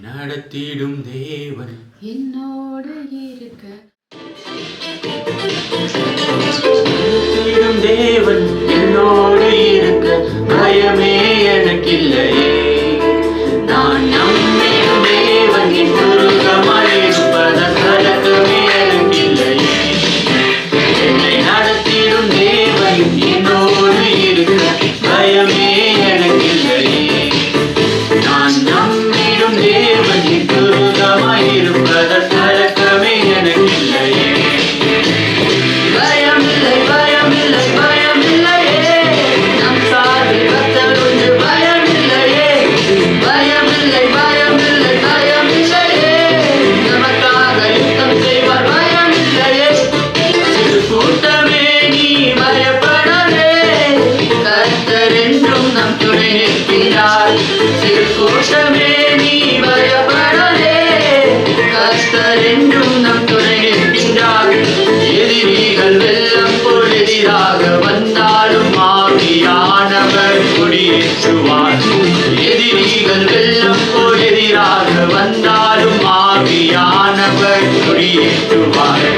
நடத்திடும் தேவன் என்னோடு இருக்க. நடத்திடும் தேவன் என்னோடு இருக்க பயமே எனக்கில்லையே. நான் நம்பிடும் தேவன் என் துருகமாயிருப்பதன் கலக்கமே எனக்கில்லையே. என்னை நடத்திடும் தேவன் என்னோடு இருக்க பயமே எனக்கில்லையே. நான் நம்பிடும் தேவன் என் துருகமாயிருப்பதன் கலக்கமே எனக்கில்லையே. பயமில்லை பயமில்லை பயமில்லையே, நம் சார்பில் கர்த்தர் உண்டு. பயமில்லையே பயமில்லை பயமில்லை பயமில்லையே, நமக்காக யுத்தம் செய்வார். பயமில்லையே. சிறு கூட்டமே நீ பயப்படாதே, கர்த்தர் என்றும் நம் துணை நிற்கிறார். சிறு கூட்டமே நீ பயப்படாதே, கர்த்தர் என்றும் நம் துணை நிற்கிறார். எதிரிகள் வெள்ளம் போல் எதிராக வந்தாலும் ஆவியானவர் குடியேற்றுவார். எதிரிகள் வெள்ளம் போல் எதிராக வந்தாலும் ஆவியானவர் குடியேற்றுவார்.